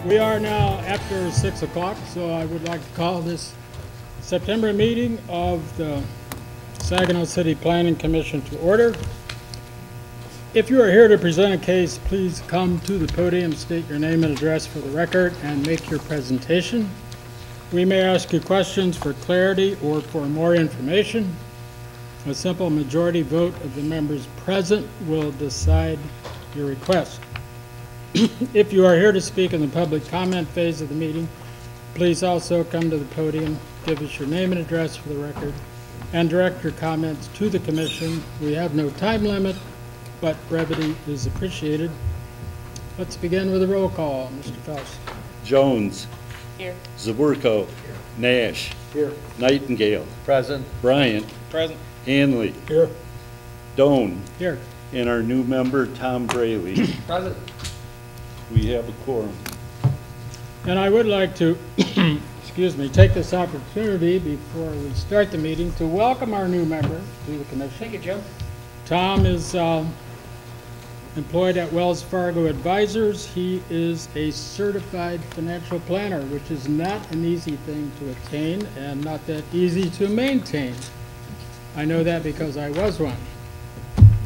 We are now after 6 o'clock, so I would like to call this September meeting of the Saginaw City Planning Commission to order. If you are here to present a case, please come to the podium, state your name and address for the record, and make your presentation. We may ask you questions for clarity or for more information. A simple majority vote of the members present will decide your request. If you are here to speak in the public comment phase of the meeting, please also come to the podium, give us your name and address for the record, and direct your comments to the commission. We have no time limit, but brevity is appreciated. Let's begin with a roll call. Mr. Faust. Jones. Here. Zaburko. Here. Nash. Here. Nightingale. Present. Bryant. Present. Hanley. Here. Doan. Here. And our new member, Tom Braley. Present. We have a quorum. And I would like to, excuse me, take this opportunity before we start the meeting to welcome our new member to the commission. Thank you, Joe. Tom is employed at Wells Fargo Advisors. He is a certified financial planner, which is not an easy thing to attain and not that easy to maintain. I know that because I was one.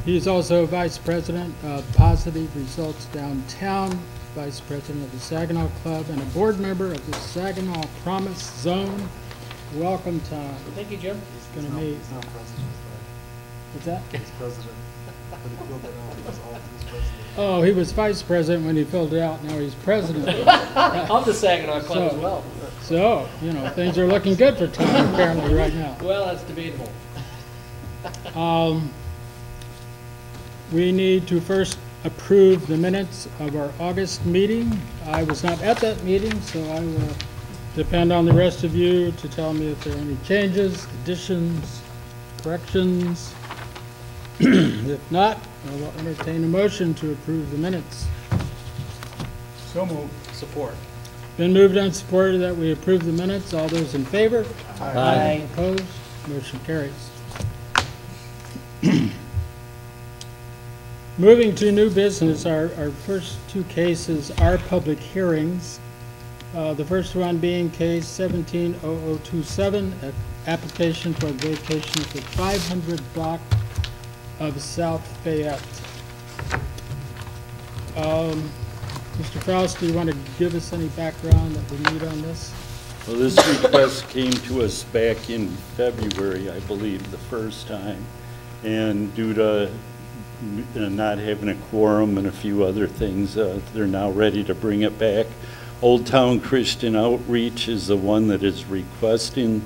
He's also Vice President of Positive Results Downtown, Vice President of the Saginaw Club, and a board member of the Saginaw Promise Zone. Welcome, Tom. Thank you, Jim. It's going to meet. He's not president. What's that? He's president. But he filled it out. He was president. Oh, he was vice president when he filled it out. Now he's president. Of the Saginaw Club So- as well. So, you know, things are looking good for Tom apparently right now. Well, that's debatable. We need to first approve the minutes of our August meeting. I was not at that meeting, so I will depend on the rest of you to tell me if there are any changes, additions, corrections. If not, I will entertain a motion to approve the minutes. So moved. Support. Been moved and supported that we approve the minutes. All those in favor? Aye. Opposed? Motion carries. Moving to new business, our first two cases are public hearings. The first one being case 170027, application for vacation of the 500 block of South Fayette. Mr. Faust, do you want to give us any background that we need on this? Well, this request came to us back in February, I believe, the first time. And due to not having a quorum and a few other things, they're now ready to bring it back. Old Town Christian Outreach is the one that is requesting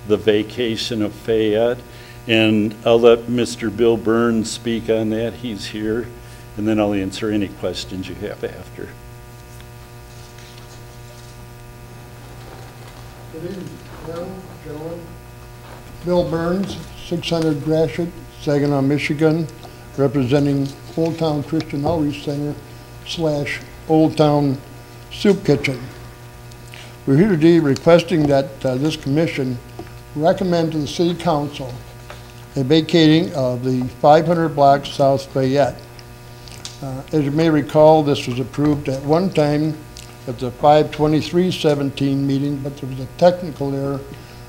the vacation of Fayette. And I'll let Mr. Bill Burns speak on that. He's here. And then I'll answer any questions you have after. Good evening, gentlemen. Bill Burns, 600 Gratiot, Saginaw, Michigan, representing Old Town Christian Outreach Center / Old Town Soup Kitchen. We're here today requesting that this commission recommend to the City Council a vacating of the 500 block South Fayette. As you may recall, this was approved at one time at the 5/23/17 meeting, but there was a technical error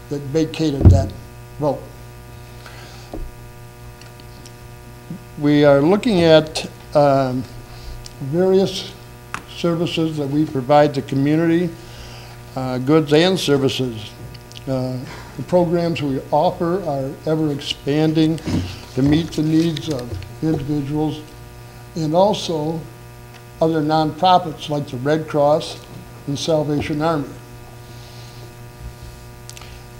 that vacated that vote. We are looking at various services that we provide the community, goods and services. The programs we offer are ever expanding to meet the needs of individuals and also other nonprofits like the Red Cross and Salvation Army.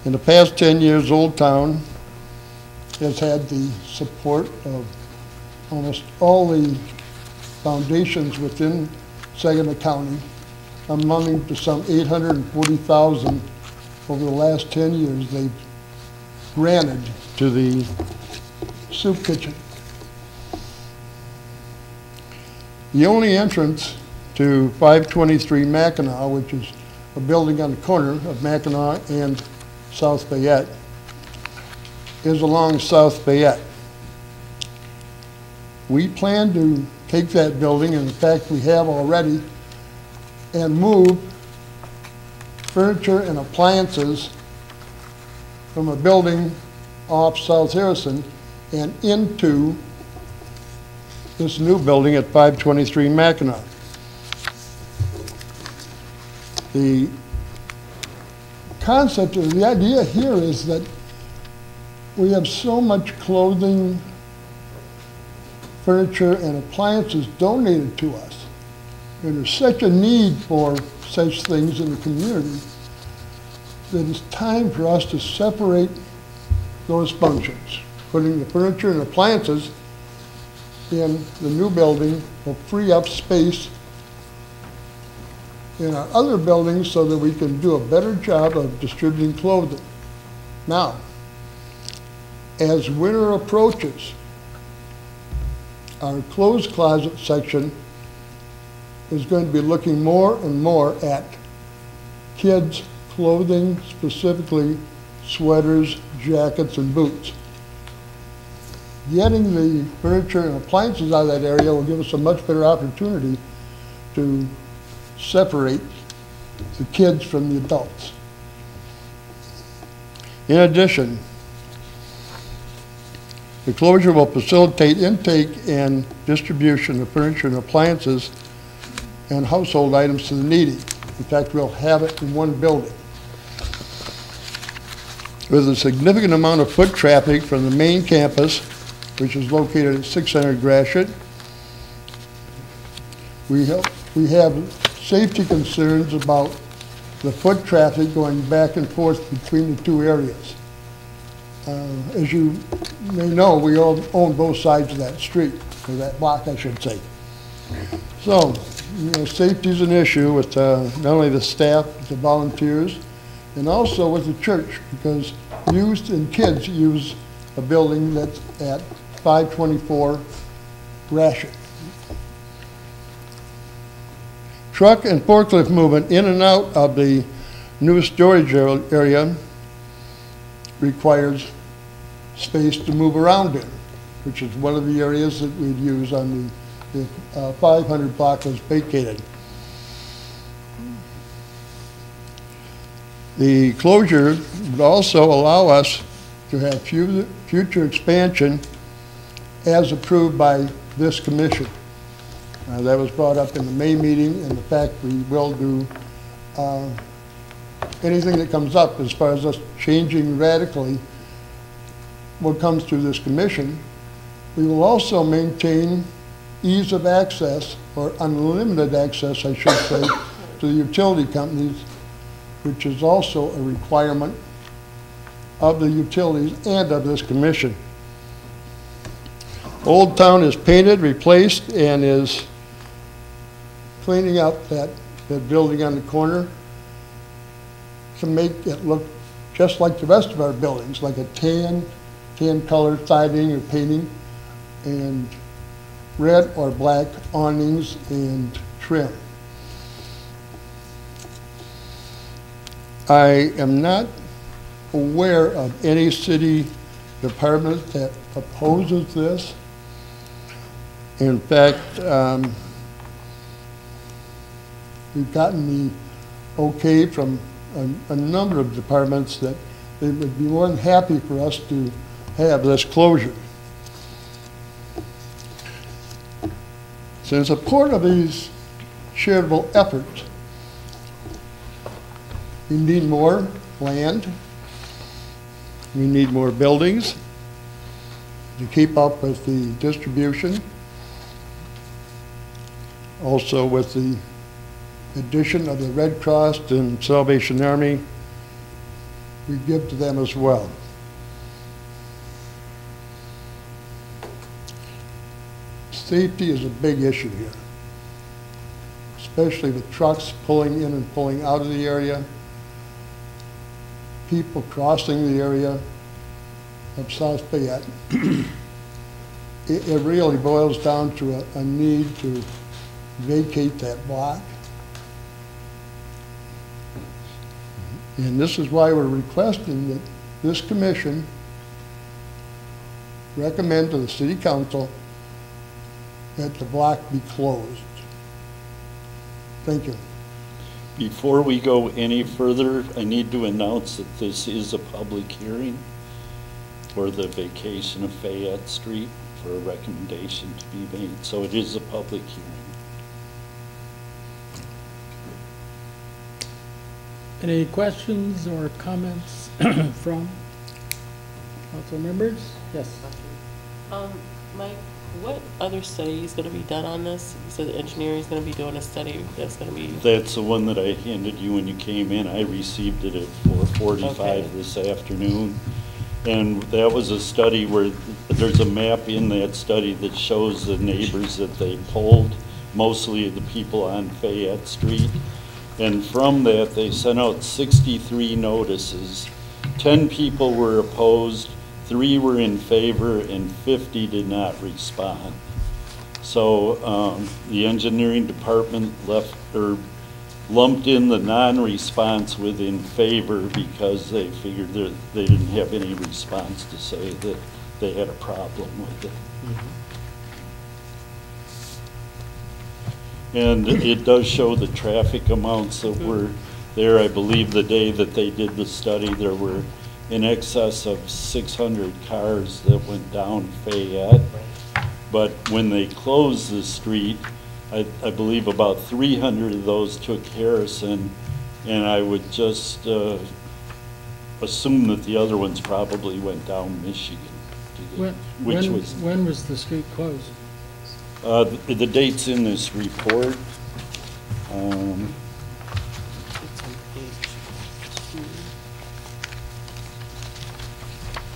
In the past 10 years, Old Town has had the support of almost all the foundations within Saginaw County, amounting to some $840,000 over the last 10 years they've granted to the soup kitchen. The only entrance to 523 Mackinac, which is a building on the corner of Mackinac and South Fayette, is along South Fayette. We plan to take that building, and in fact we have already, and move furniture and appliances from a building off South Harrison and into this new building at 523 Mackinac. The concept, or the idea here is that we have so much clothing, furniture, and appliances donated to us. And there's such a need for such things in the community that it's time for us to separate those functions. Putting the furniture and appliances in the new building will free up space in our other buildings so that we can do a better job of distributing clothing. Now, as winter approaches, our clothes closet section is going to be looking more and more at kids' clothing, specifically sweaters, jackets, and boots. Getting the furniture and appliances out of that area will give us a much better opportunity to separate the kids from the adults. In addition, the closure will facilitate intake and distribution of furniture and appliances and household items to the needy. In fact, we'll have it in one building. With a significant amount of foot traffic from the main campus, which is located at 600 Gratiot, we have safety concerns about the foot traffic going back and forth between the two areas. As you may know, we all own both sides of that street, or that block, I should say. So, safety is an issue with not only the staff, but the volunteers, and also with the church, because youth and kids use a building that's at 524 Gratiot. Truck and forklift movement in and out of the new storage area requires space to move around in, which is one of the areas that we'd use on the 500 block was vacated. The closure would also allow us to have future expansion as approved by this commission. That was brought up in the May meeting, and the fact we will do anything that comes up as far as us changing radically what comes through this commission. We will also maintain ease of access, or unlimited access, I should say, to the utility companies, which is also a requirement of the utilities and of this commission. Old Town is painted, replaced, and is cleaning up that building on the corner to make it look just like the rest of our buildings, like a tan color siding or painting, and red or black awnings and trim. I am not aware of any city department that opposes this. In fact, we've gotten the okay from a number of departments that they would be more than happy for us to have this closure. So in support of these charitable efforts, we need more land, we need more buildings to keep up with the distribution, also with the addition of the Red Cross and Salvation Army, we give to them as well. Safety is a big issue here, especially with trucks pulling in and pulling out of the area, people crossing the area of South Fayette. It really boils down to a need to vacate that block. And this is why we're requesting that this commission recommend to the city council that the block be closed. Thank you. Before we go any further, I need to announce that this is a public hearing for the vacation of Fayette Street for a recommendation to be made. So it is a public hearing. Any questions or comments from council members? Yes. Mike, what other study is going to be done on this? You said the engineering is going to be doing a study that's going to be... That's the one that I handed you when you came in. I received it at 4:45 Okay. this afternoon. And that was a study where there's a map in that study that shows the neighbors that they polled, mostly the people on Fayette Street. And from that, they sent out 63 notices. 10 people were opposed, 3 were in favor, and 50 did not respond. So the engineering department lumped in the non-response with in favor because they figured that they didn't have any response to say that they had a problem with it. And it does show the traffic amounts that were there. I believe the day that they did the study, there were in excess of 600 cars that went down Fayette. But when they closed the street, I believe about 300 of those took Harrison, and I would just assume that the other ones probably went down Michigan. When was the street closed? The date's in this report. It's on page 2.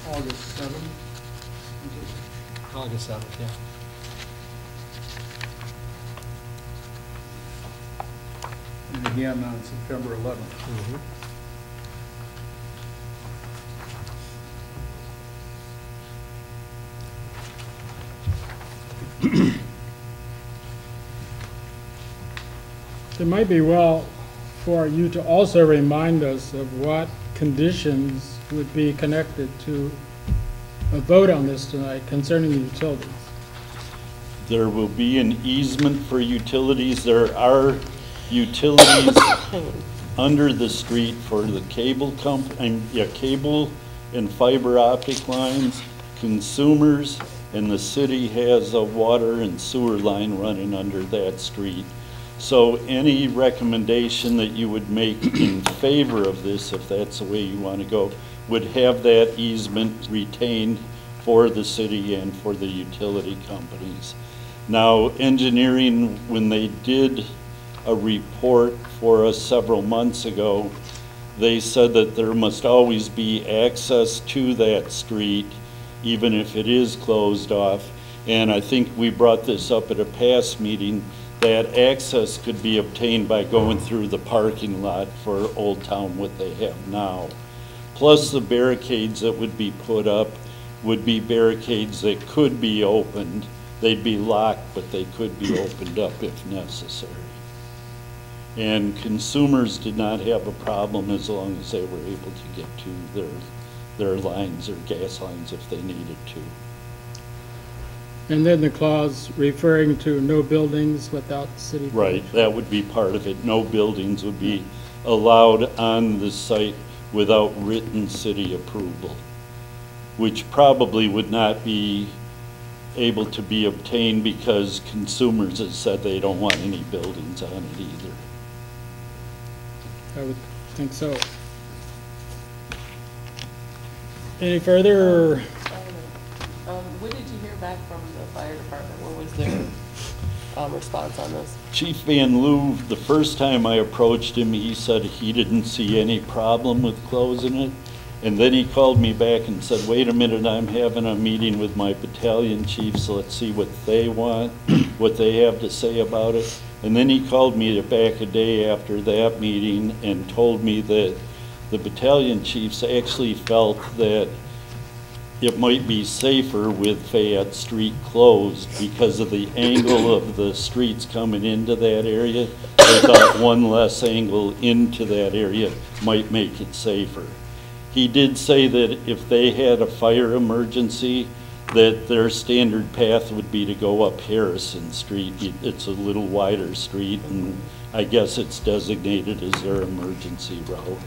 August 7th. August 7th, yeah. And again on September 11th. It might be well for you to also remind us of what conditions would be connected to a vote on this tonight concerning the utilities. There will be an easement for utilities. There are utilities under the street for the cable cable and fiber optic lines, consumers, and the city has a water and sewer line running under that street. So any recommendation that you would make in favor of this, if that's the way you want to go, would have that easement retained for the city and for the utility companies. Now, engineering, when they did a report for us several months ago, they said that there must always be access to that street, even if it is closed off. And I think we brought this up at a past meeting, that access could be obtained by going through the parking lot for Old Town, what they have now. Plus the barricades that would be put up would be barricades that could be opened. They'd be locked, but they could be opened up if necessary. And consumers did not have a problem as long as they were able to get to their lines or gas lines if they needed to. And then the clause referring to no buildings without city. Right, that would be part of it. No buildings would be allowed on the site without written city approval, which probably would not be able to be obtained because consumers have said they don't want any buildings on it either. I would think so. Any further? What did you hear back from the fire department? What was their response on this? Chief Van Loo, the first time I approached him, he said he didn't see any problem with closing it. And then he called me back and said, wait a minute, I'm having a meeting with my battalion chiefs, so let's see what they want, what they have to say about it. And then he called me back a day after that meeting and told me that the battalion chiefs actually felt that it might be safer with Fayette Street closed because of the angle of the streets coming into that area. They thought one less angle into that area might make it safer. He did say that if they had a fire emergency, that their standard path would be to go up Harrison Street. It's a little wider street, and I guess it's designated as their emergency route.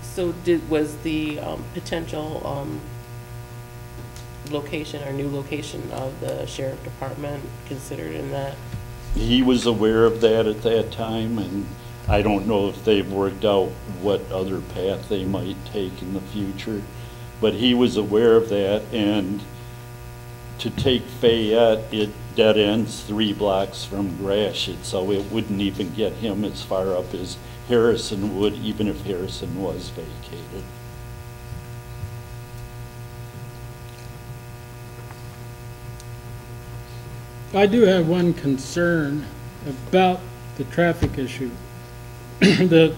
So was the potential location or new location of the sheriff department considered in that? He was aware of that at that time, and I don't know if they've worked out what other path they might take in the future. But he was aware of that, and to take Fayette, it dead ends 3 blocks from Gratiot, so it wouldn't even get him as far up as Harrison would, even if Harrison was vacated. I do have one concern about the traffic issue. The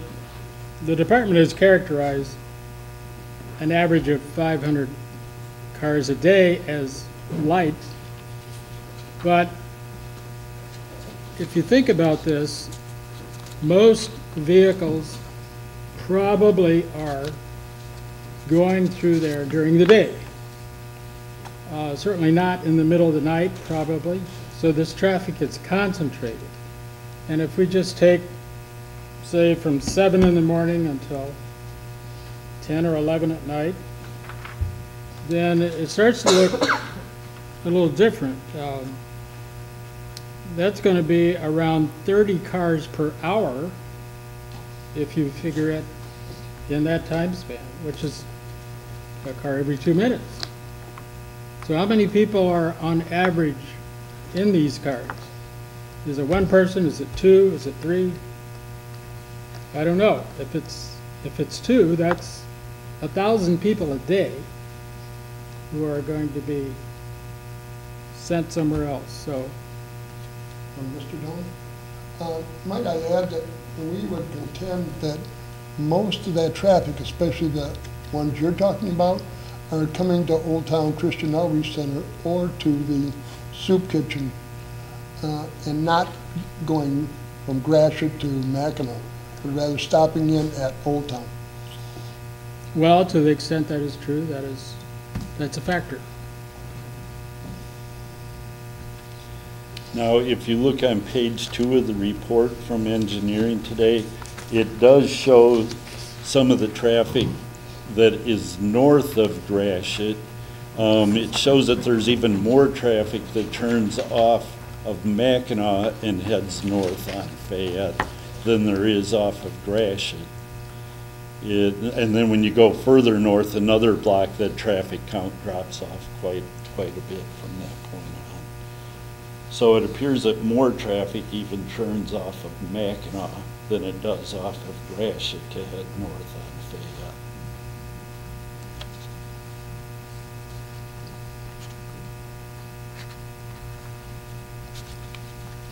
department has characterized an average of 500 cars a day as light, but if you think about this, most vehicles probably are going through there during the day. Certainly not in the middle of the night, probably. So this traffic is concentrated. And if we just take, say, from 7 in the morning until 10 or 11 at night, then it starts to look a little different. That's going to be around 30 cars per hour if you figure it in that time span, which is a car every 2 minutes. So how many people are on average in these cars? Is it 1 person? Is it 2? Is it 3? I don't know. If it's 2, that's 1,000 people a day who are going to be sent somewhere else. So, Mr. Dillon, might I add that we would contend that most of that traffic, especially the ones you're talking about, are coming to Old Town Christian Outreach Center or to the soup kitchen, and not going from Gratiot to Mackinac, but rather stopping in at Old Town. well, to the extent that is true, that's a factor. Now, if you look on page 2 of the report from engineering today, it does show some of the traffic that is north of Gratiot. It shows that there's even more traffic that turns off of Mackinac and heads north on Fayette than there is off of Gratiot. And then when you go further north, another block, that traffic count drops off quite a bit from that point on. So it appears that more traffic even turns off of Mackinac than it does off of Gratiot to head north on Fayette.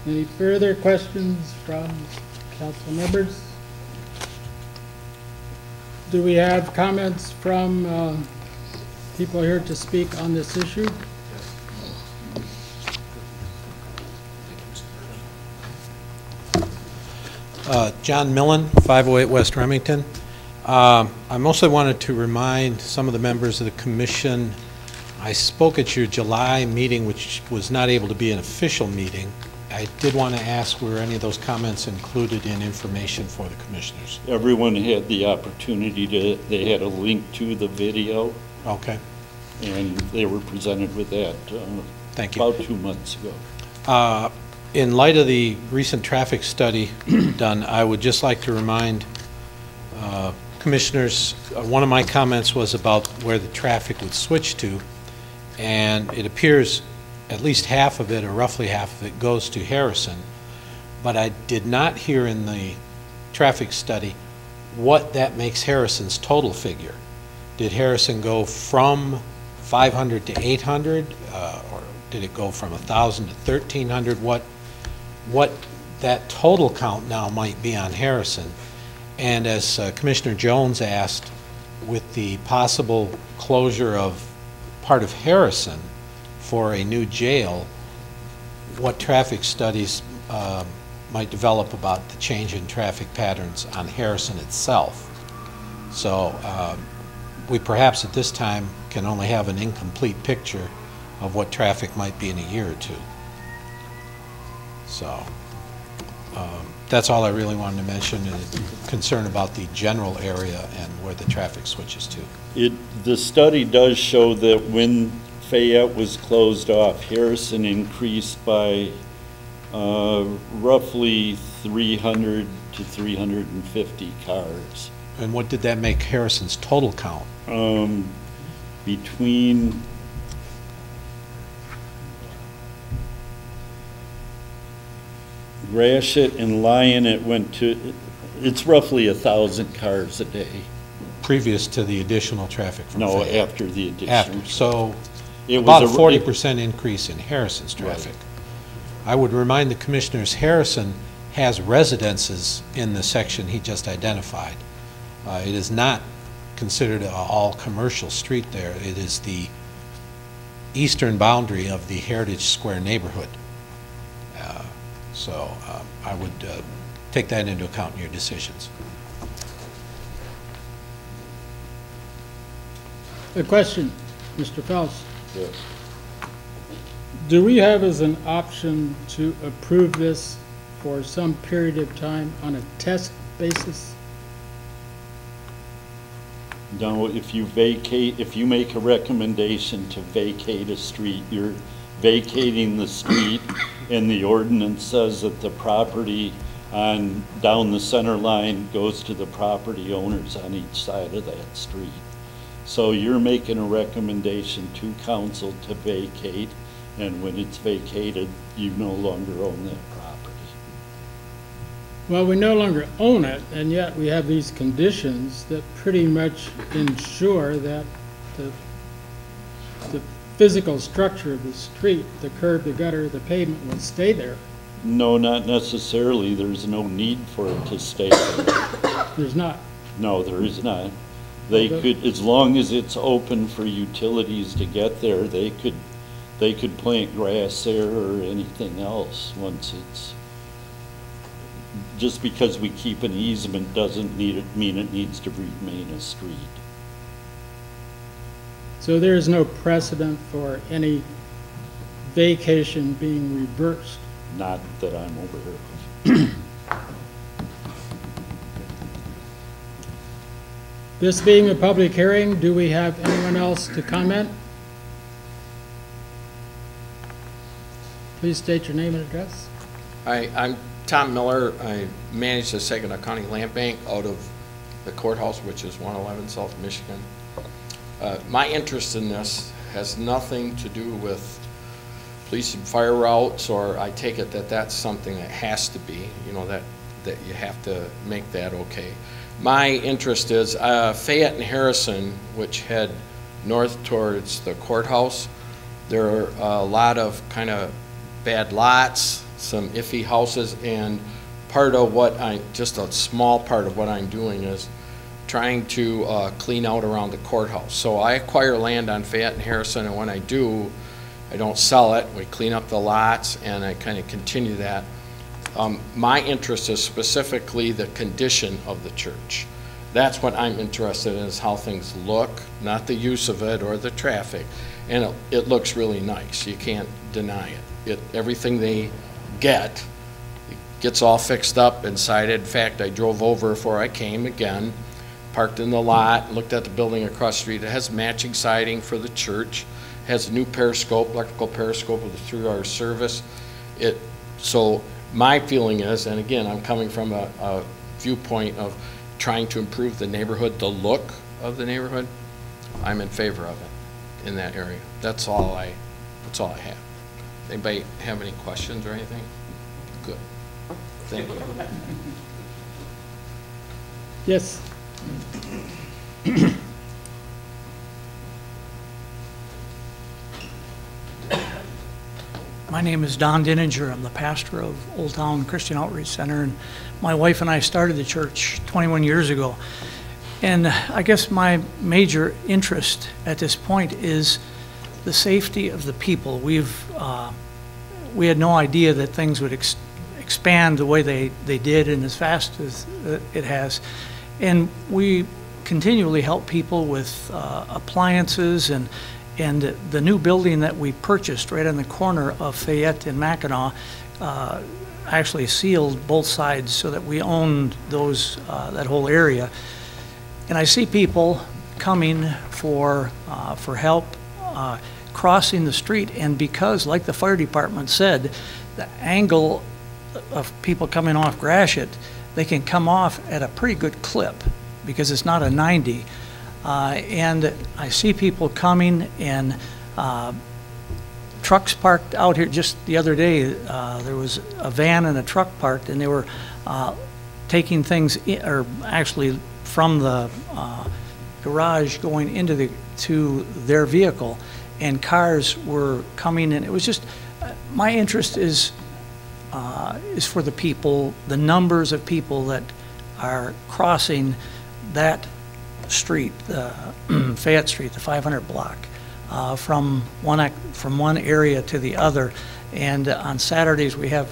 Any further questions from council members? Do we have comments from people here to speak on this issue? John Millen, 508 West Remington. I mostly wanted to remind some of the members of the commission, I spoke at your July meeting, which was not able to be an official meeting. I did want to ask, were any of those comments included in information for the commissioners? Everyone had the opportunity they had a link to the video, Okay, and they were presented with that thank you. about 2 months ago. In light of the recent traffic study done, I would just like to remind commissioners, one of my comments was about where the traffic would switch to, and it appears at least half of it, or roughly half of it, goes to Harrison. But I did not hear in the traffic study what that makes Harrison's total figure. Did Harrison go from 500 to 800, or did it go from 1,000 to 1,300? What that total count now might be on Harrison? And as Commissioner Jones asked, with the possible closure of part of Harrison for a new jail, what traffic studies might develop about the change in traffic patterns on Harrison itself. So we perhaps at this time can only have an incomplete picture of what traffic might be in a year or two. So that's all I really wanted to mention, and concern about the general area and where the traffic switches to. The study does show that when Fayette was closed off, Harrison increased by roughly 300 to 350 cars. And what did that make Harrison's total count? Between Gratiot and Lyon, it's roughly 1,000 cars a day. Previous to the additional traffic from No, Fayette? after the addition. After, so It was about a a- 40% increase in Harrison's traffic. I would remind the commissioners, Harrison has residences in the section he just identified. It is not considered an all-commercial street there. It is the eastern boundary of the Heritage Square neighborhood. So I would take that into account in your decisions. A question, Mr. Phelps. Yes. Do we have as an option to approve this for some period of time on a test basis? Now, if you make a recommendation to vacate a street, you're vacating the street, and the ordinance says that the property down the center line goes to the property owners on each side of that street. So you're making a recommendation to council to vacate, and when it's vacated, you no longer own that property. Well, we no longer own it, and yet we have these conditions that pretty much ensure that the physical structure of the street, the curb, the gutter, the pavement will stay there. No, not necessarily. There's no need for it to stay there. There's not. No, there is not. They could, as long as it's open for utilities to get there, they could plant grass there or anything else once it's, just because we keep an easement doesn't mean it needs to remain a street. So there is no precedent for any vacation being reversed. Not that I'm aware of. This being a public hearing, do we have anyone else to comment? Please state your name and address. I'm Tom Miller. I manage the Saginaw County Land Bank out of the courthouse, which is 111 South Michigan. My interest in this has nothing to do with police and fire routes, or I take it that that's something that has to be, you know, that you have to make that okay. My interest is Fayette and Harrison, which head north towards the courthouse. There are a lot of kind of bad lots, some iffy houses, and part of what just a small part of what I'm doing is trying to clean out around the courthouse. So I acquire land on Fayette and Harrison, and when I do, I don't sell it. We clean up the lots, and I kind of continue that. My interest is specifically the condition of the church. That's what I'm interested in, is how things look, not the use of it or the traffic. And it looks really nice. You can't deny it. Everything they get, it gets all fixed up inside it. In fact, I drove over before I came again, parked in the lot, looked at the building across the street. It has matching siding for the church. It has a new periscope, electrical periscope with a 3-hour service. So my feeling is, and again, I'm coming from a viewpoint of trying to improve the neighborhood, the look of the neighborhood, I'm in favor of it in that area. That's all I have. Anybody have any questions or anything? Good. Thank you. Yes. My name is Don Dininger. I'm the pastor of Old Town Christian Outreach Center, and my wife and I started the church 21 years ago. And I guess my major interest at this point is the safety of the people. We had no idea that things would expand the way they did and as fast as it has. And we continually help people with appliances, and the new building that we purchased right on the corner of Fayette and Mackinac actually sealed both sides so that we owned those, that whole area. And I see people coming for help, crossing the street, and because, like the fire department said, the angle of people coming off Gratiot, they can come off at a pretty good clip because it's not a 90. And I see people coming, and trucks parked out here. Just the other day, there was a van and a truck parked, and they were taking things or actually from the garage going into to their vehicle, and cars were coming in. It was just, my interest is for the people, the numbers of people that are crossing that street, Fayette Street, the 500 block, from one area to the other. And on Saturdays, we have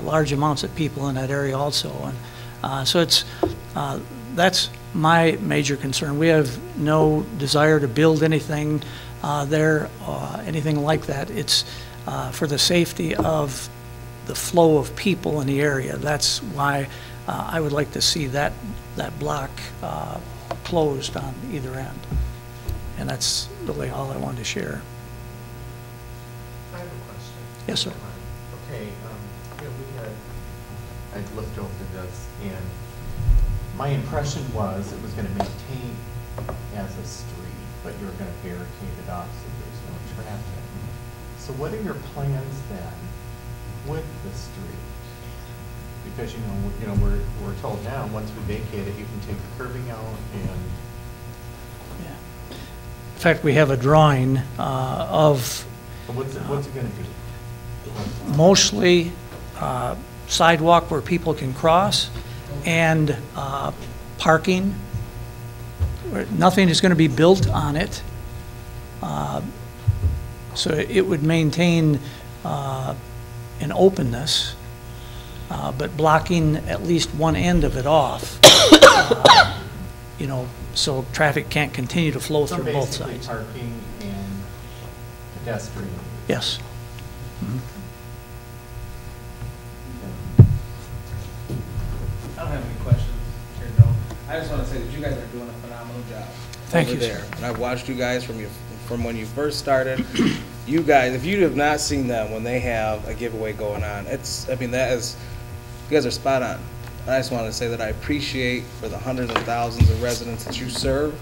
large amounts of people in that area also. And so that's my major concern. We have no desire to build anything there, anything like that. It's for the safety of the flow of people in the area. That's why I would like to see that block closed on either end. And that's really all I wanted to share. I have a question. Yes, sir. Okay, I looked over this, and my impression was it was going to maintain as a street, but you were going to barricade it off so there's no traffic. So what are your plans then with the street? Because we're told now once we vacate it, you can take the curbing out and. In fact, we have a drawing of What's it going to do? mostly sidewalk where people can cross, and parking. Nothing is going to be built on it. So it would maintain an openness, but blocking at least one end of it off, so traffic can't continue to flow through both sides. So basically parking and pedestrian. Yes. Mm-hmm. I don't have any questions here, Joe. I just want to say that you guys are doing a phenomenal job. Thank over you, there. sir. And I've watched you guys from when you first started. You guys, if you have not seen them when they have a giveaway going on, you guys are spot on. And I just wanted to say that I appreciate for the hundreds of thousands of residents that you serve.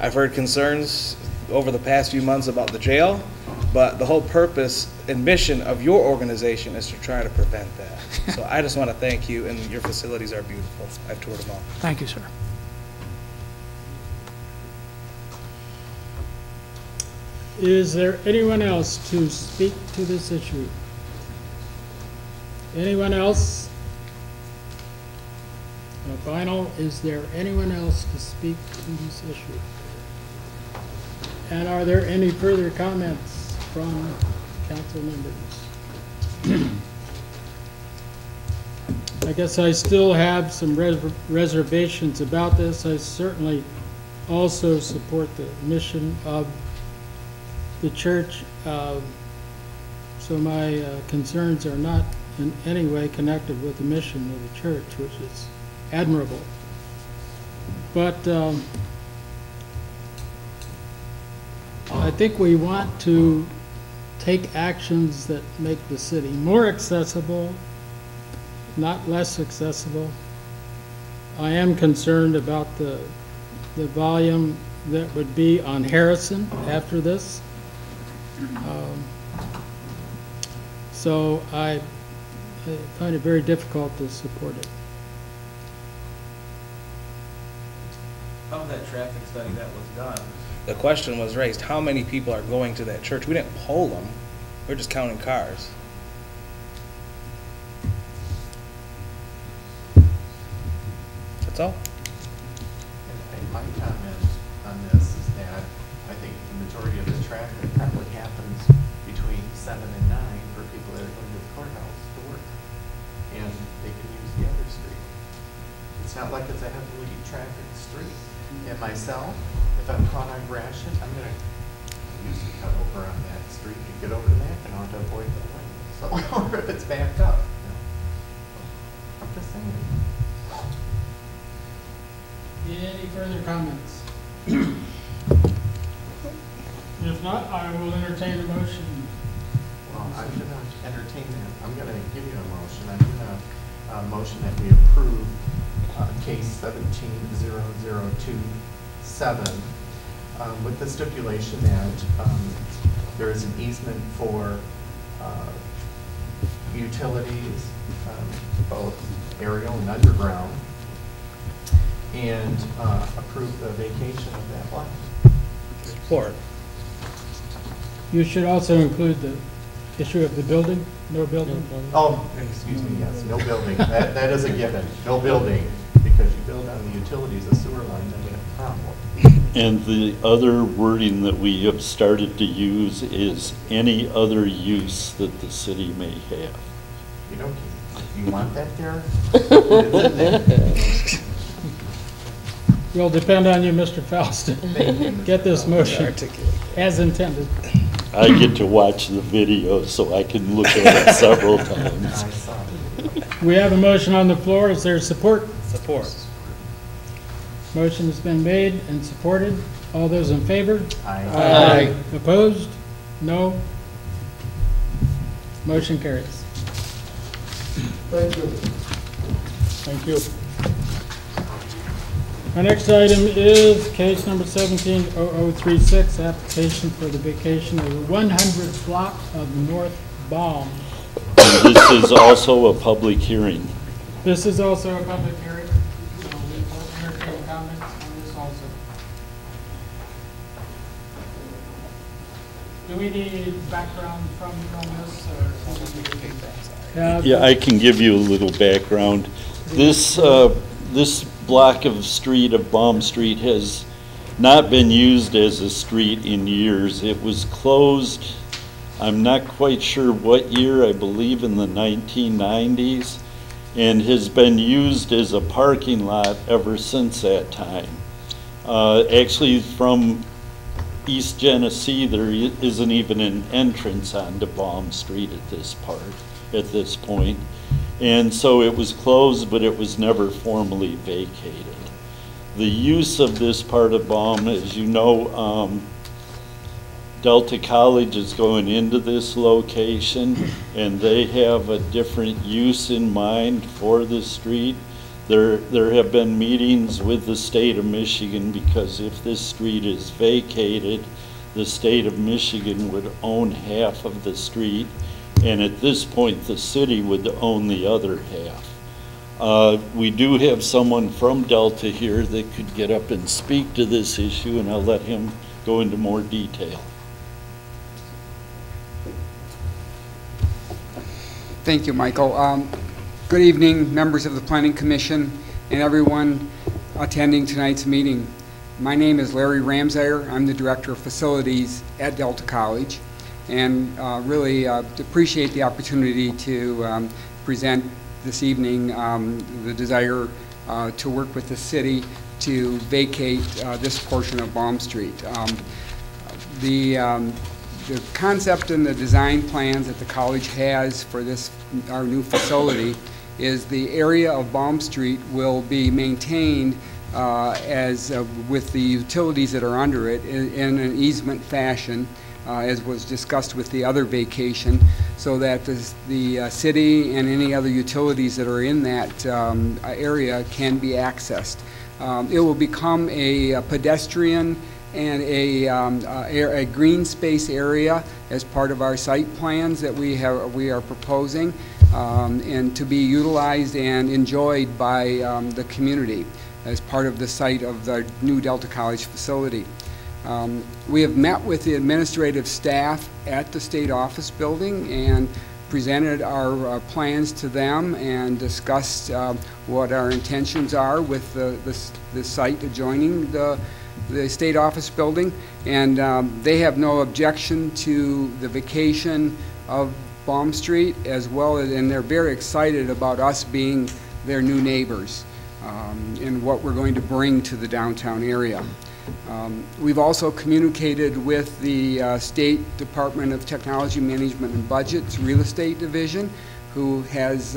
I've heard concerns over the past few months about the jail, but the whole purpose and mission of your organization is to try to prevent that. So I just want to thank you, and your facilities are beautiful. I've toured them all. Thank you, sir. Is there anyone else to speak to this issue? Anyone else? Final, is there anyone else to speak to this issue? And are there any further comments from council members? I guess I still have some reservations about this. I certainly also support the mission of the church, so my concerns are not in any way connected with the mission of the church, which is admirable. But I think we want to take actions that make the city more accessible, not less accessible. I am concerned about the volume that would be on Harrison after this. So I find it very difficult to support it. Of that traffic study that was done, The question was raised, how many people are going to that church? We didn't poll them. We're just counting cars. That's all. And my comment on this is that I think the majority of the traffic probably happens between 7 and 9 for people that are going to the courthouse to work. And they can use the other street. It's not like it's a heavily trafficked street. And myself, if I'm caught on Gratiot, I'm going to usually cut over on that street to get over to Mackinac to avoid the lane. So, or if it's backed up. You know. I'm just saying. Any further comments? If not, I will entertain a motion. Well, I'm going to entertain that. I'm going to give you a motion. I'm going to motion that we approve case 170027 with the stipulation that there is an easement for utilities, both aerial and underground, and approve the vacation of that lot. Support. You should also include the issue of the building, no building. Oh, excuse me, yes, no building. That is a given, no building, because you build on the utilities, a sewer line, then we have a problem. And the other wording that we have started to use is any other use that the city may have. You know, if you want that there, it's in there. Will depend on you, Mr. Faust, to get this motion as intended. I get to watch the video, so I can look at it several times. We have a motion on the floor. Is there support? Support. Motion has been made and supported. All those in favor? Aye. Opposed? No? Motion carries. Thank you. Thank you. Our next item is case number 170036, application for the vacation of the 100th block of North Baum. And this is also a public hearing. This is also a public hearing, so we will entertain comments on this also. Do we need background from you on this, or? Yeah, I can give you a little background. This block of street of Baum Street has not been used as a street in years. It was closed, I'm not quite sure what year, I believe in the 1990s, and has been used as a parking lot ever since that time. Actually, from East Genesee, there isn't even an entrance onto Baum Street at this point. And so it was closed, but it was never formally vacated. The use of this part of Baum, as you know, Delta College is going into this location, and they have a different use in mind for the street. There have been meetings with the state of Michigan, because if this street is vacated, the state of Michigan would own half of the street, and at this point the city would own the other half. We do have someone from Delta here that could get up and speak to this issue, and I'll let him go into more detail. Thank you, Michael. Good evening, members of the Planning Commission and everyone attending tonight's meeting. My name is Larry Ramsayer. I'm the Director of Facilities at Delta College, and really appreciate the opportunity to present this evening the desire to work with the city to vacate this portion of Baum Street. The concept and the design plans that the college has for this, our new facility, is the area of Baum Street will be maintained with the utilities that are under it in an easement fashion, as was discussed with the other vacation, so that the city and any other utilities that are in that area can be accessed. It will become a pedestrian and a green space area as part of our site plans that we are proposing, and to be utilized and enjoyed by the community as part of the site of the new Delta College facility. We have met with the administrative staff at the state office building and presented our plans to them and discussed what our intentions are with the site adjoining the state office building, and they have no objection to the vacation of Baum Street, as well as, and they're very excited about us being their new neighbors. in what we're going to bring to the downtown area. We've also communicated with the State Department of Technology Management and Budget's Real Estate Division, who is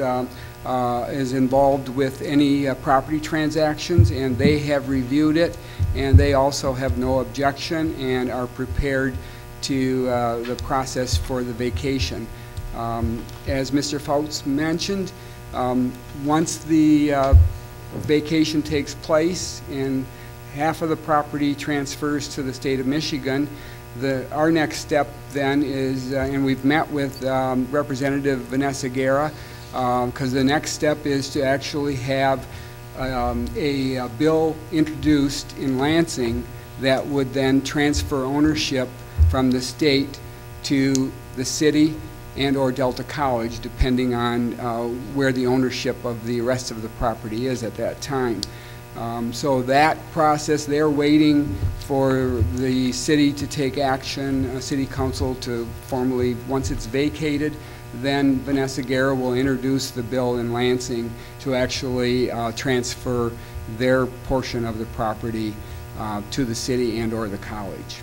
involved with any property transactions, and they have reviewed it, and they also have no objection and are prepared to the process for the vacation. As Mr. Fouts mentioned, once the vacation takes place and half of the property transfers to the state of Michigan, our next step then is, and we've met with Representative Vanessa Guerra, because the next step is to actually have a bill introduced in Lansing that would then transfer ownership from the state to the city and or Delta College, depending on where the ownership of the rest of the property is at that time. So that process, they're waiting for the city to take action, city council to formally, once it's vacated, then Vanessa Guerra will introduce the bill in Lansing to actually transfer their portion of the property to the city and or the college.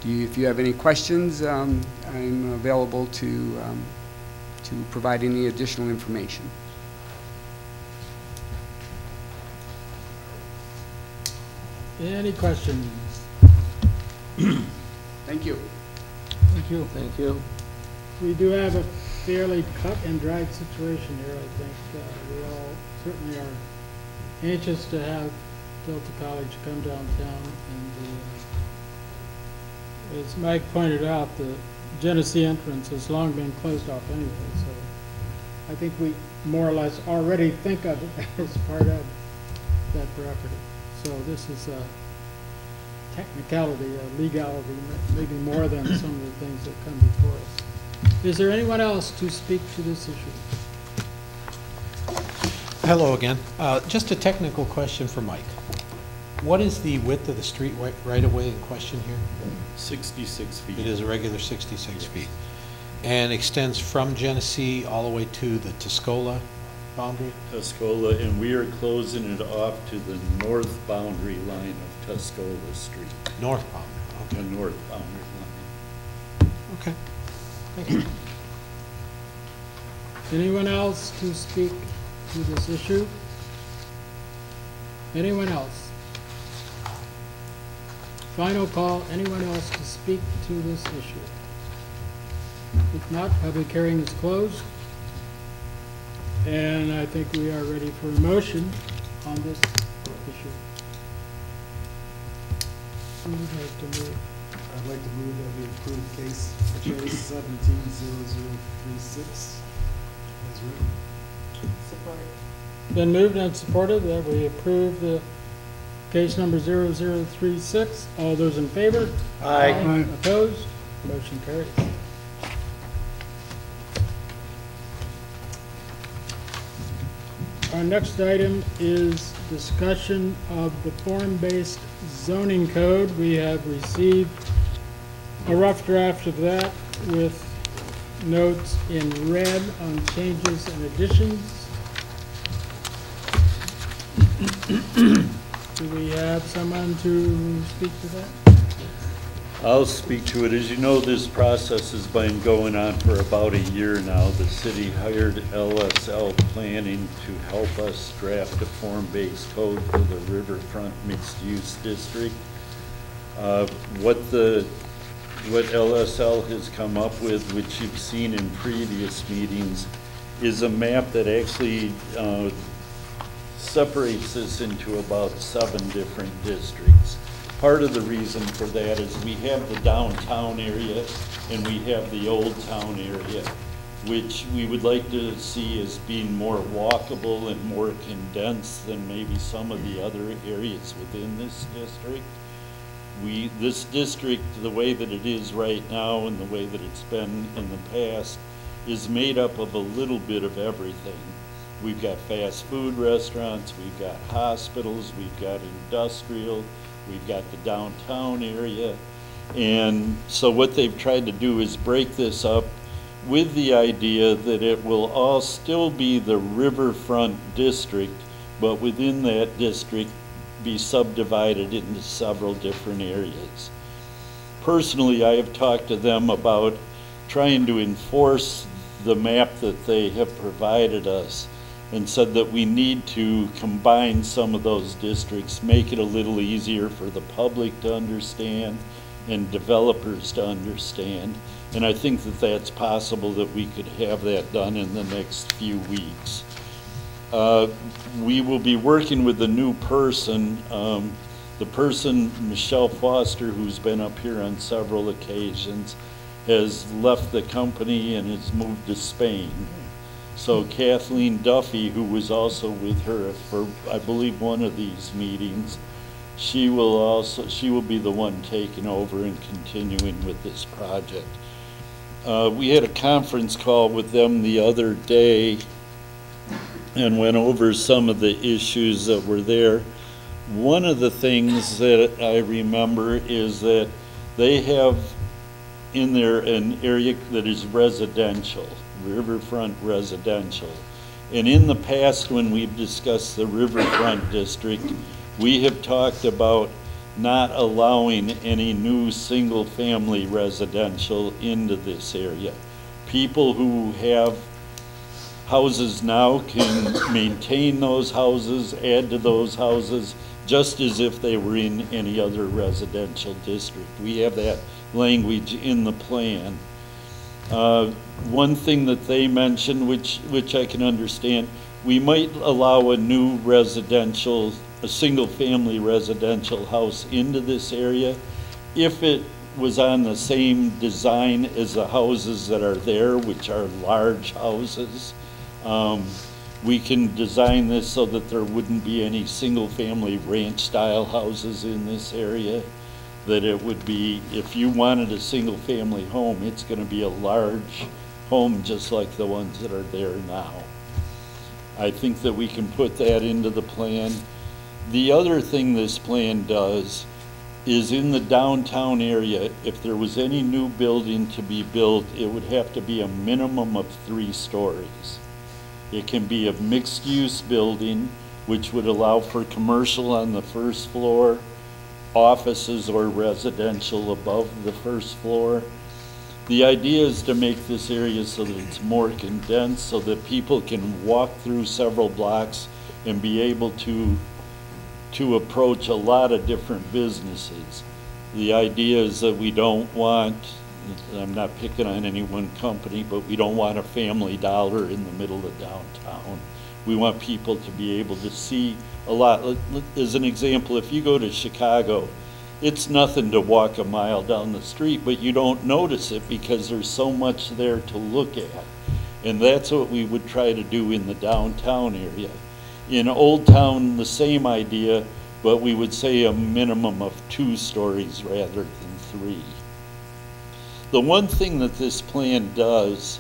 If you have any questions, I'm available to provide any additional information. Any questions? Thank you. Thank you. Thank you. We do have a fairly cut and dried situation here, I think. We all certainly are anxious to have Delta College come downtown, and as Mike pointed out, the Genesee entrance has long been closed off anyway, so I think we more or less already think of it as part of that property. So this is a technicality, a legality, maybe more than some of the things that come before us. Is there anyone else to speak to this issue? Hello again. Just a technical question for Mike. What is the width of the street right-of-way in question here? 66 feet. It is a regular 66 feet. And extends from Genesee all the way to the Tuscola boundary? Tuscola, and we are closing it off to the north boundary line of Tuscola Street. North boundary, okay. The north boundary line. Okay, thank you. Anyone else to speak to this issue? Anyone else? Final call, anyone else to speak to this issue? If not, public hearing is closed. And I think we are ready for a motion on this issue. Who would like to move? I'd like to move that we approve case 170036 as written. Support. Been moved and supported that we approve the case number 0036. All those in favor? Aye. Opposed? Motion carries. Our next item is discussion of the form-based zoning code. We have received a rough draft of that with notes in red on changes and additions. Do we have someone to speak to that? I'll speak to it. As you know, this process has been going on for about a year now. The city hired LSL Planning to help us draft a form-based code for the Riverfront Mixed-Use District. What LSL has come up with, which you've seen in previous meetings, is a map that actually separates this into about 7 different districts. Part of the reason for that is we have the downtown area and we have the old town area, which we would like to see as being more walkable and more condensed than maybe some of the other areas within this district. This district, the way that it is right now and the way that it's been in the past, is made up of a little bit of everything. We've got fast food restaurants, we've got hospitals, we've got industrial, we've got the downtown area. And so what they've tried to do is break this up with the idea that it will all still be the riverfront district, but within that district be subdivided into several different areas. Personally, I have talked to them about trying to enforce the map that they have provided us, and said that we need to combine some of those districts, make it a little easier for the public to understand and developers to understand. And I think that that's possible, that we could have that done in the next few weeks. We will be working with the new person. The person, Michelle Foster, who's been up here on several occasions, has left the company and has moved to Spain. So Kathleen Duffy, who was also with her for, I believe, one of these meetings, she will be the one taking over and continuing with this project. We had a conference call with them the other day and went over some of the issues that were there. One of the things that I remember is that they have in there an area that is residential, riverfront residential. And in the past, when we've discussed the riverfront district, we have talked about not allowing any new single-family residential into this area. People who have houses now can maintain those houses, add to those houses, just as if they were in any other residential district. We have that language in the plan. One thing that they mentioned, which I can understand, we might allow a new residential, a single-family residential house into this area if it was on the same design as the houses that are there, which are large houses. We can design this so that there wouldn't be any single-family ranch-style houses in this area. That it would be, if you wanted a single-family home, it's going to be a large home just like the ones that are there now. I think that we can put that into the plan. The other thing this plan does is in the downtown area, if there was any new building to be built, it would have to be a minimum of 3 stories. It can be a mixed-use building, which would allow for commercial on the first floor, offices or residential above the first floor. The idea is to make this area so that it's more condensed, so that people can walk through several blocks and be able to approach a lot of different businesses. The idea is that we don't want, I'm not picking on any one company, but we don't want a Family Dollar in the middle of downtown. We want people to be able to see a lot. As an example, if you go to Chicago, it's nothing to walk a mile down the street, but you don't notice it because there's so much there to look at. And that's what we would try to do in the downtown area. In Old Town, the same idea, but we would say a minimum of 2 stories rather than 3. The one thing that this plan does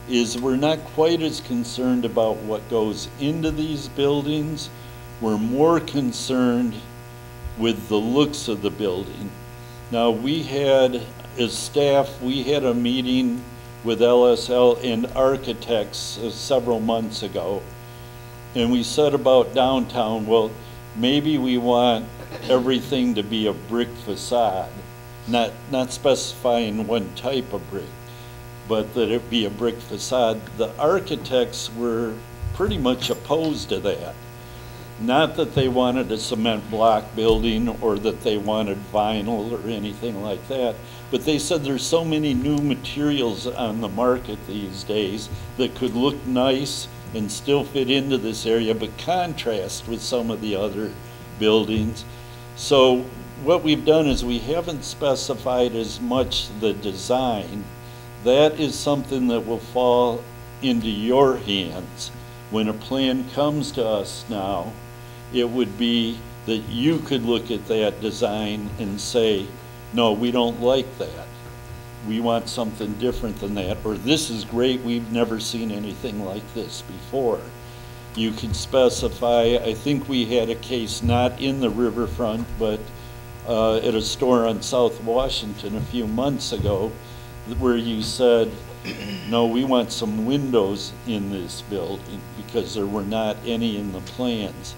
is we're not quite as concerned about what goes into these buildings. We're more concerned with the looks of the building. Now, we had, as staff, we had a meeting with LSL and architects several months ago, and we said about downtown, well, maybe we want everything to be a brick facade, not specifying one type of brick, but that it be a brick facade. The architects were pretty much opposed to that. Not that they wanted a cement block building or that they wanted vinyl or anything like that, but they said there's so many new materials on the market these days that could look nice and still fit into this area, but contrast with some of the other buildings. So what we've done is we haven't specified as much the design. That is something that will fall into your hands. When a plan comes to us now, it would be that you could look at that design and say, no, we don't like that. We want something different than that. Or this is great, we've never seen anything like this before. You could specify, I think we had a case not in the riverfront, but at a store on South Washington a few months ago, where you said, no, we want some windows in this building because there were not any in the plans.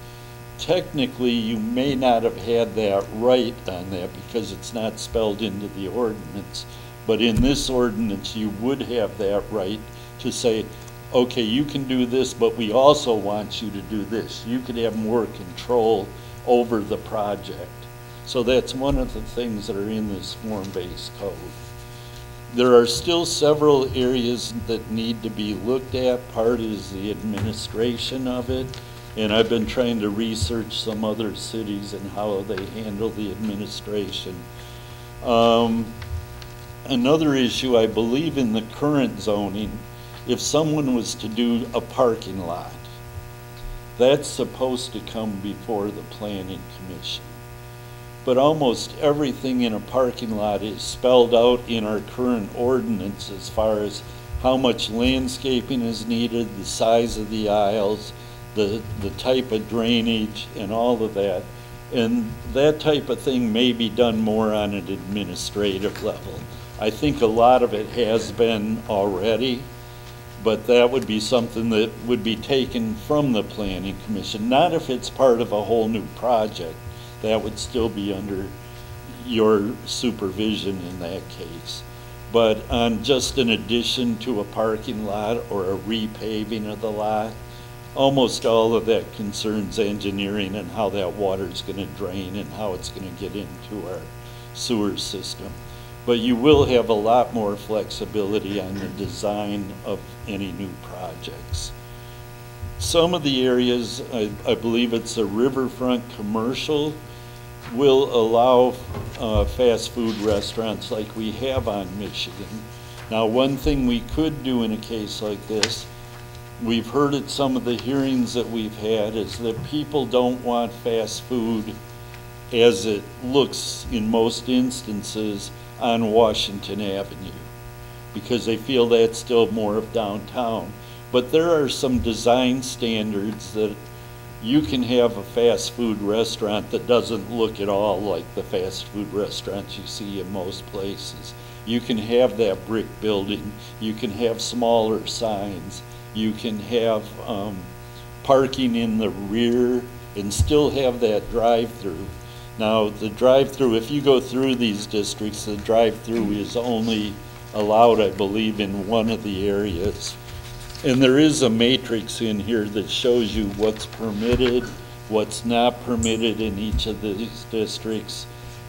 technically, you may not have had that right on that because it's not spelled into the ordinance. But in this ordinance, you would have that right to say, okay, you can do this, but we also want you to do this. You could have more control over the project. So that's one of the things that are in this form-based code. There are still several areas that need to be looked at. Part is the administration of it, and I've been trying to research some other cities and how they handle the administration. Another issue, I believe in the current zoning, if someone was to do a parking lot, that's supposed to come before the Planning Commission. But almost everything in a parking lot is spelled out in our current ordinance as far as how much landscaping is needed, the size of the aisles, the type of drainage, and all of that. And that type of thing may be done more on an administrative level. I think a lot of it has been already, but that would be something that would be taken from the Planning Commission, not if it's part of a whole new project. That would still be under your supervision in that case. But on just an addition to a parking lot or a repaving of the lot, almost all of that concerns engineering and how that water is going to drain and how it's going to get into our sewer system. But you will have a lot more flexibility on the design of any new projects. Some of the areas, I believe it's a riverfront commercial, will allow fast food restaurants like we have on Michigan. Now, one thing we could do in a case like this, we've heard at some of the hearings that we've had, is that people don't want fast food as it looks in most instances on Washington Avenue, because they feel that's still more of downtown. But there are some design standards that you can have a fast food restaurant that doesn't look at all like the fast food restaurants you see in most places. You can have that brick building, you can have smaller signs, you can have parking in the rear and still have that drive-through. Now, the drive-through, if you go through these districts, the drive-through is only allowed, I believe, in one of the areas. And there is a matrix in here that shows you what's permitted, what's not permitted in each of these districts,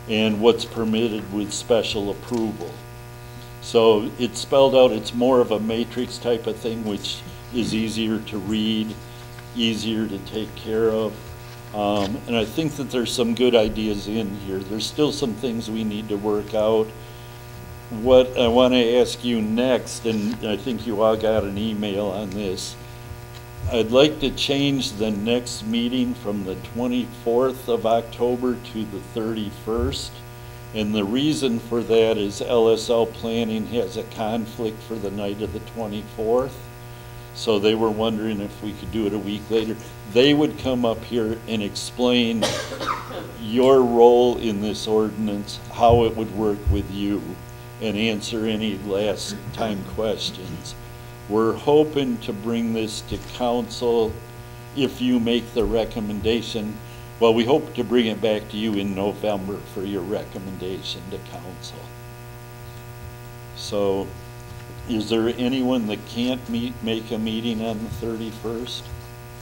and what's permitted with special approval. So it's spelled out, it's more of a matrix type of thing, which is easier to read, easier to take care of. And I think that there's some good ideas in here. There's still some things we need to work out. What I want to ask you next, and I think you all got an email on this, I'd like to change the next meeting from the 24th of October to the 31st. And the reason for that is LSL Planning has a conflict for the night of the 24th. So they were wondering if we could do it a week later. They would come up here and explain your role in this ordinance, how it would work with you, and answer any last time questions. We're hoping to bring this to council if you make the recommendation. Well, we hope to bring it back to you in November for your recommendation to council. So, is there anyone that can't make a meeting on the 31st?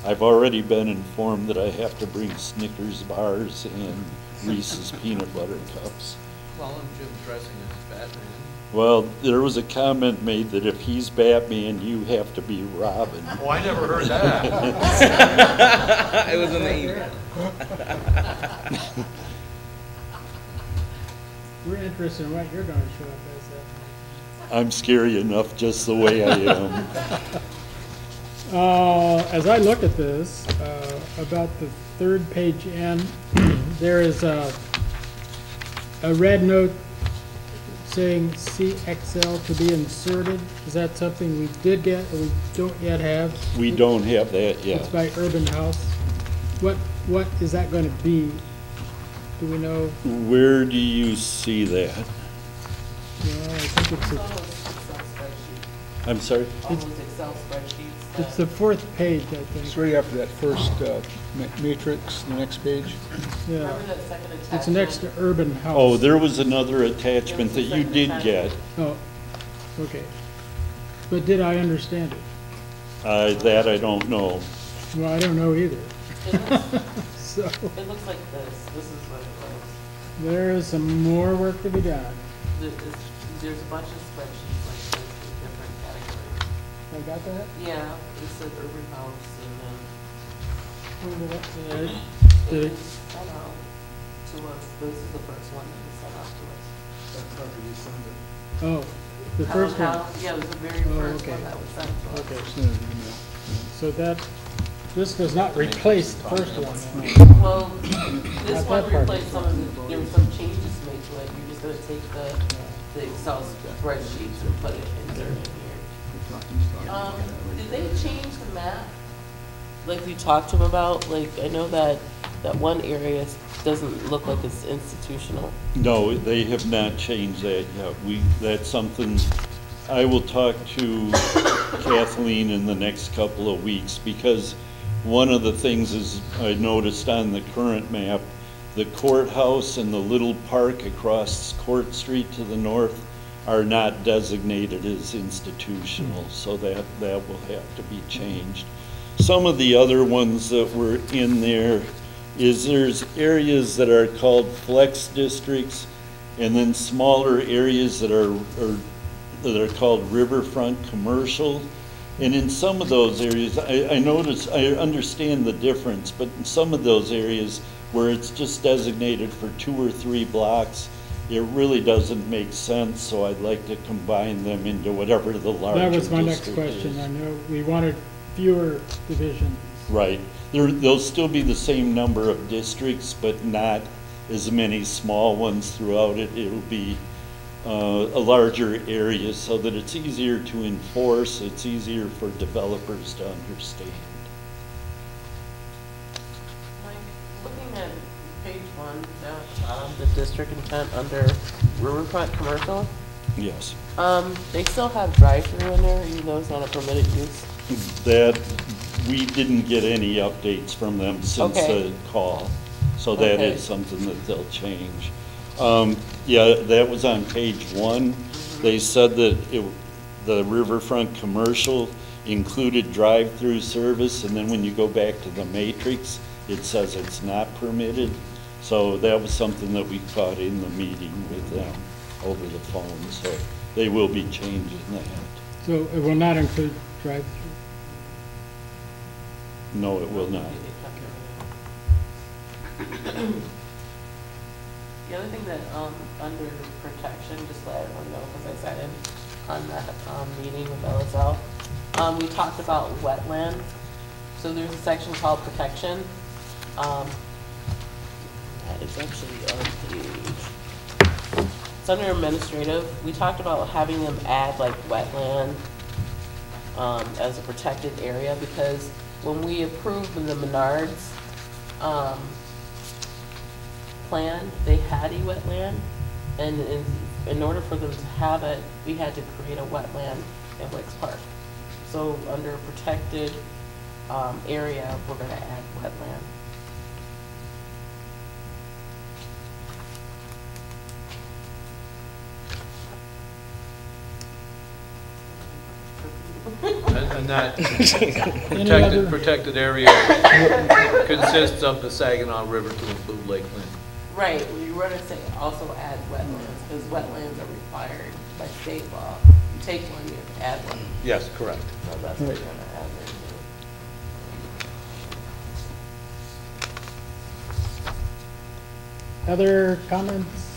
I've already been informed that I have to bring Snickers bars and Reese's peanut butter cups. Call him Jim dressing as Batman. Well, there was a comment made that if he's Batman, you have to be Robin. Oh, I never heard that. It was in the email. We're interested in what you're going to show up as that. I'm scary enough just the way I am. As I look at this, about the third page end, there is a red note saying CXL to be inserted. Is that something we did get or we don't yet have? We don't have that yet. It's by Urban House. What is that going to be? Do we know? Where do you see that? No, I think it's Excel spreadsheet. I'm sorry? All those Excel spreadsheets. It's the fourth page, I It's think. right after that first matrix, the next page. Yeah, Remember that second attachment? it's next to urban house. Oh, there was another attachment that you did get. Oh, okay. But did I understand it? That I don't know. Well, I don't know either. It looks, So, it looks like this. This is what it was. there is some more work to be done. There's a bunch of spreadsheets like this with different categories. I got that? Yeah, it said urban house and then Where did that- it did it- was sent out to us. This is the first one that was sent out to us. That's how you send it. Oh, the first one. Yeah, it was the very Oh, first okay. one that was sent to us. Okay, Send an email. so this does not replace the first one. then. Well, this Not one that part. replaced some of the, there were some changes made to it. You're just gonna take the Excel spreadsheets and put it, insert it here. Did they change the map? Like we talked to them about, like, I know that one area doesn't look like it's institutional. No, they have not changed that yet. That's something, I will talk to Kathleen in the next couple of weeks, because one of the things is, I noticed on the current map, the courthouse and the little park across Court Street to the north are not designated as institutional, so that will have to be changed. Some of the other ones that were in there is there's areas that are called flex districts, and then smaller areas that are called riverfront commercial. And in some of those areas, I notice, I understand the difference, but in some of those areas where it's just designated for 2 or 3 blocks, it really doesn't make sense, so I'd like to combine them into whatever the larger That was my next district question. is. I know we wanted fewer divisions. Right. There'll still be the same number of districts, but not as many small ones throughout it. It'll be a larger area so that it's easier to enforce, it's easier for developers to understand. Like, looking at page 1, the district intent under riverfront commercial, Yes. they still have drive-through in there, even though it's not a permitted use. That, we didn't get any updates from them since Okay. the call, so that Okay. is something that they'll change. Yeah, that was on page 1. They said that the riverfront commercial included drive-through service, and then when you go back to the matrix, it says it's not permitted. So that was something that we caught in the meeting with them over the phone, so they will be changing that. So it will not include drive-through. No, it will not. The other thing that, under protection, just let everyone know, because I sat in on that, meeting with LSL, we talked about wetland. So there's a section called protection. It's actually on page, it's under administrative. We talked about having them add like wetland, as a protected area, because when we approved the Menards, plan, they had a wetland, and in order for them to have it, we had to create a wetland in Wicks Park. So under protected area, we're going to add wetland. And that other- protected area consists of the Saginaw River to include Lakeland. Right, we were going to say also add wetlands, because wetlands are required by state law. You take one, you have to add one. Yes, correct. So that's what we're going to add there too. Other comments?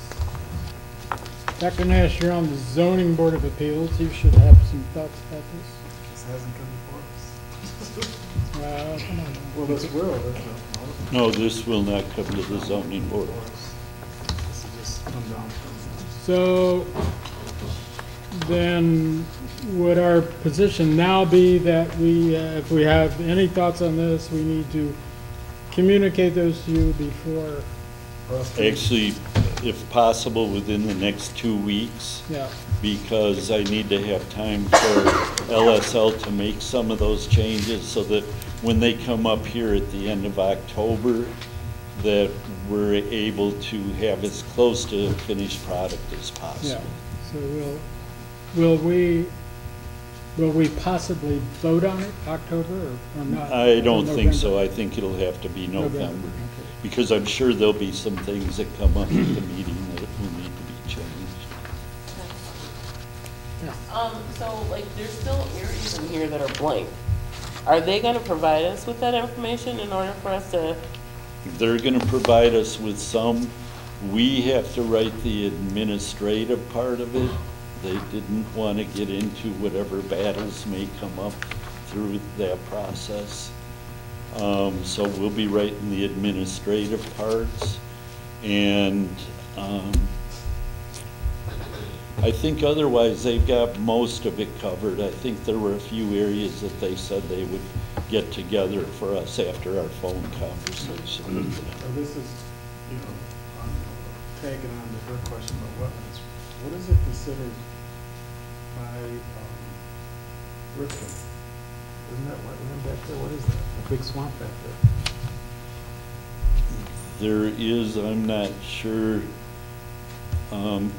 Dr. Nash, you're on the Zoning Board of Appeals. You should have some thoughts about this. This hasn't come before us. Come on. Well, this will, that's not. No, this will not come to the zoning board. This will just come down from. So then would our position now be that we, if we have any thoughts on this, we need to communicate those to you before? Actually, if possible, within the next 2 weeks. Yeah. Because I need to have time for LSL to make some of those changes so that when they come up here at the end of October, that we're able to have as close to a finished product as Yeah, possible. so will we possibly vote on it October or not? I don't Or think November? so. I think it'll have to be November. Okay. Because I'm sure there'll be some things that come up at the meeting that will need to be changed. So like, there's still areas in here that are blank. Are they gonna provide us with that information in order for us to? They're gonna provide us with some. We have to write the administrative part of it. They didn't want to get into whatever battles may come up through that process. So we'll be writing the administrative parts. And I think otherwise they've got most of it covered. I think there were a few areas that they said they would get together for us after our phone conversation with them. So this is, you know, tagging on to her question about wetlands. What is it considered by Ripken? Isn't that wetland back there? What is that? A big swamp back there? There is, I'm not sure.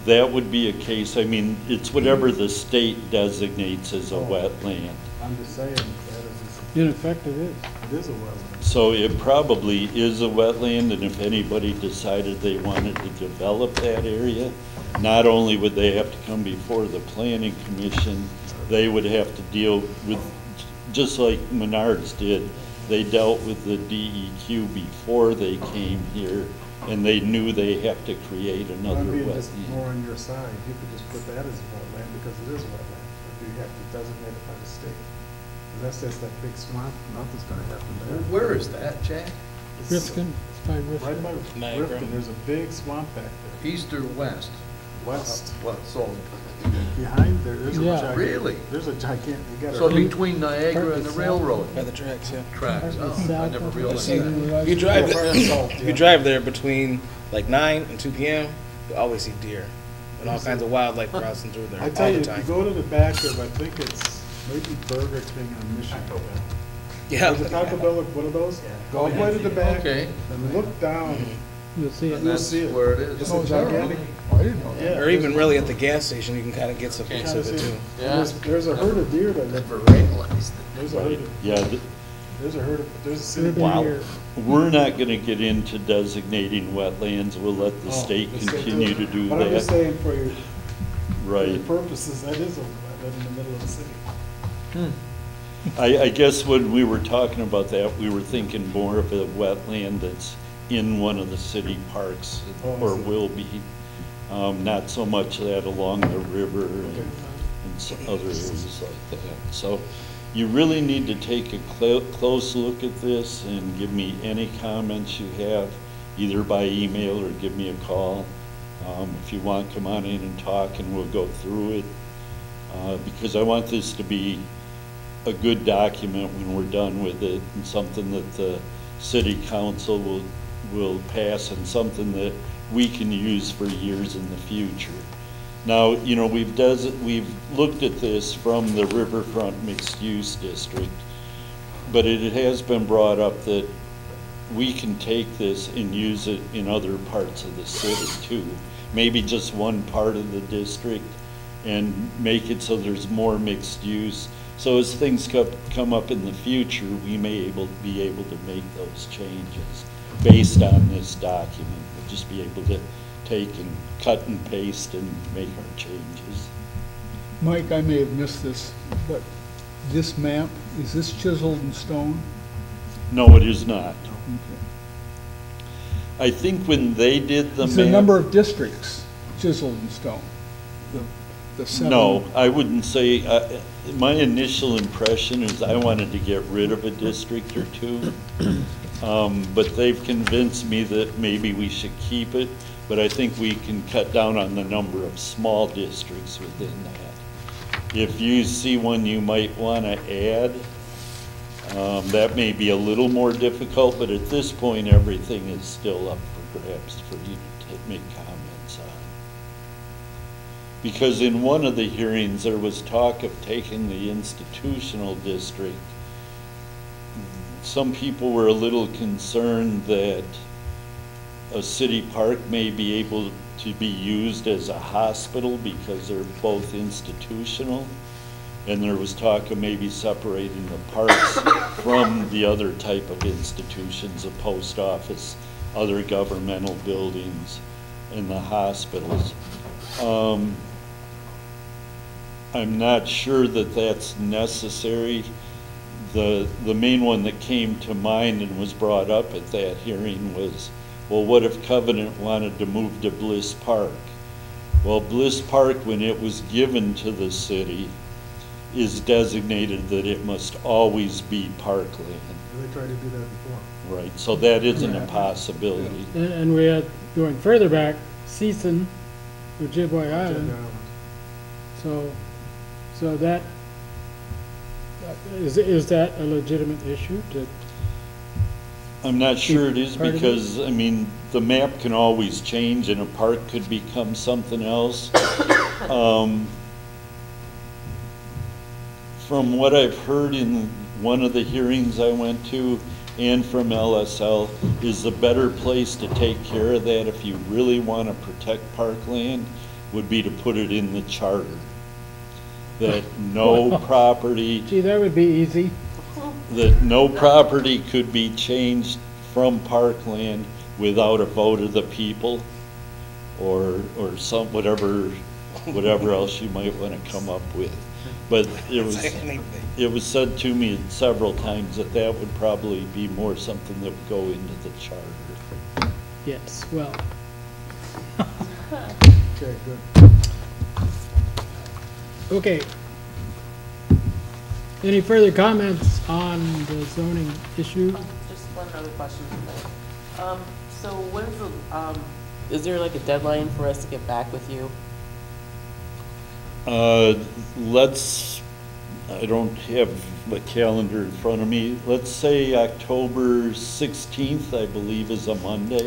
That would be a case, I mean, it's whatever the state designates as a wetland. I'm just saying, that is, In effect, it is. it is a wetland. So it probably is a wetland, and if anybody decided they wanted to develop that area, not only would they have to come before the planning commission, they would have to deal with, just like Menards did, they dealt with the DEQ before they came here, and they knew they have to create another I'm being just wetland. more on your side. You could just put that as a wetland because it is a wetland. Or do you have to designate it by the state? 'Cause that's just that big swamp, nothing's gonna happen there. Where is that, Jack? Rifkin, it's by Rifkin. Right by Rifkin, there's a big swamp back there. East or west? West, What, so, behind there, there's a Yeah. gigantic. Really? There's a gigantic, you gotta. so between Niagara and the railroad By the tracks, yeah. tracks? Oh, I never realized See, that. you drive, Salt, if yeah. you drive there between like 9 and 2 p.m., you always see deer and all kinds of wildlife crossing through there I all tell you, the if you time. go to the back of, I think it's maybe Burger King on Michigan. Yeah. There's a Taco Bell, one of those, go all the way to the back, Okay. and look down, You'll see it. And that's see it. where it is. it's a gigantic. I didn't know Yeah. Or even really at the gas station, you can kind of get some piece Kinda of it see too. it. Yeah. There's a herd of deer that live. Never realized There's a herd of, Yeah, there's a herd of, there's a city. Urban Wow. here. We're not gonna get into designating wetlands. We'll let the Oh, state the state continue to do But I'm just that. saying for your Right. purposes, that is a wetland in the middle of the city. I guess when we were talking about that, we were thinking more of a wetland that's in one of the city parks, Oh, I or see. will be. Not so much that along the river and some other areas like that. So you really need to take a close look at this and give me any comments you have, either by email or give me a call. If you want, come on in and talk and we'll go through it. Because I want this to be a good document when we're done with it, and something that the city council will pass, and something that we can use for years in the future. Now, you know, we've looked at this from the Riverfront Mixed Use District, but it has been brought up that we can take this and use it in other parts of the city too. Maybe just one part of the district, and make it so there's more mixed use. So as things come up in the future, we may be able to make those changes based on this document. We'll just be able to take and cut and paste and make our changes. Mike, I may have missed this, but this map, is this chiseled in stone? No, it is not. Okay. I think when they did the It's map. the number of districts chiseled in stone. The seven. No, I wouldn't say, my initial impression is I wanted to get rid of a district or two. But they've convinced me that maybe we should keep it, but I think we can cut down on the number of small districts within that. If you see one you might want to add, that may be a little more difficult, but at this point, everything is still up for grabs for you to make comments on. Because in one of the hearings, there was talk of taking the institutional district. Some people were a little concerned that a city park may be able to be used as a hospital because they're both institutional. And there was talk of maybe separating the parks from the other type of institutions, a post office, other governmental buildings, and the hospitals. I'm not sure that that's necessary. The main one that came to mind and was brought up at that hearing was, well, what if Covenant wanted to move to Bliss Park? Well, Bliss Park, when it was given to the city, is designated that it must always be parkland. They tried to do that before. Right, so that isn't a possibility. And we had, going further back, Season, Ojibwe Island. So that, is that a legitimate issue to? I'm not sure it is because, I mean, the map can always change and a park could become something else. From what I've heard in one of the hearings I went to and from LSL, is the better place to take care of that if you really want to protect parkland would be to put it in the charter. That no property. Gee, that would be easy. That no property could be changed from parkland without a vote of the people or some, whatever else you might want to come up with. But it was said to me several times that that would probably be more something that would go into the charter. Yes, well. Okay, good. Okay. Any further comments on the zoning issue? Just one other question. So when's the, is there like a deadline for us to get back with you? I don't have the calendar in front of me. Let's say October 16th, I believe, is a Monday.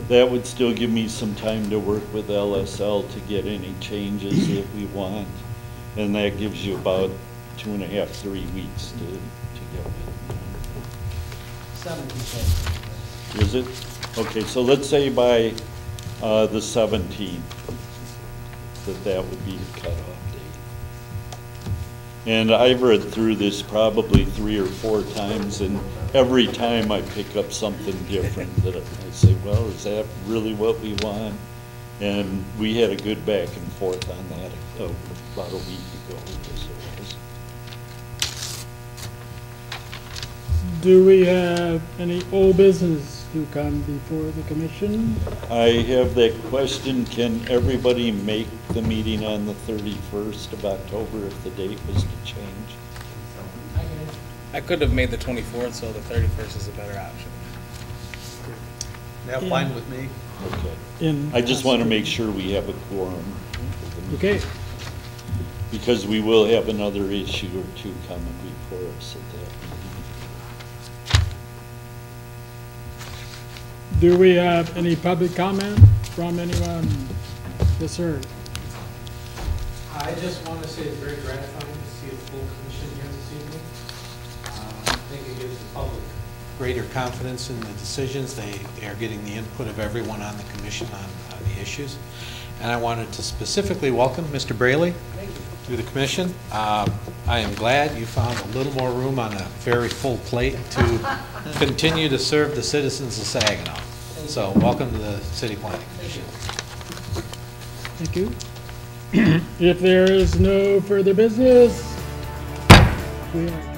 That would still give me some time to work with LSL to get any changes that we want. And that gives you about 2.5, 3 weeks to get it. Is it? Okay, so let's say by the 17th. That would be a cutoff date. And I've read through this probably 3 or 4 times, and every time I pick up something different that I say, well, is that really what we want? And we had a good back and forth on that about a week ago. Do we have any old business to come before the commission? I have that question, can everybody make the meeting on the 31st of October if the date was to change? I could have made the 24th, so the 31st is a better option. Now, fine with me. Okay. I just want to make sure we have a quorum. Okay. Because we will have another issue or two coming before us at that meeting. Do we have any public comment from anyone? Yes, sir. I just want to say it's very gratifying to see a full commission here this evening. I think it gives the public greater confidence in the decisions. They are getting the input of everyone on the commission on the issues. And I wanted to specifically welcome Mr. Braley to the commission. I am glad you found a little more room on a very full plate to continue to serve the citizens of Saginaw. So welcome to the City Planning Commission. Thank you. If there is no further business, we are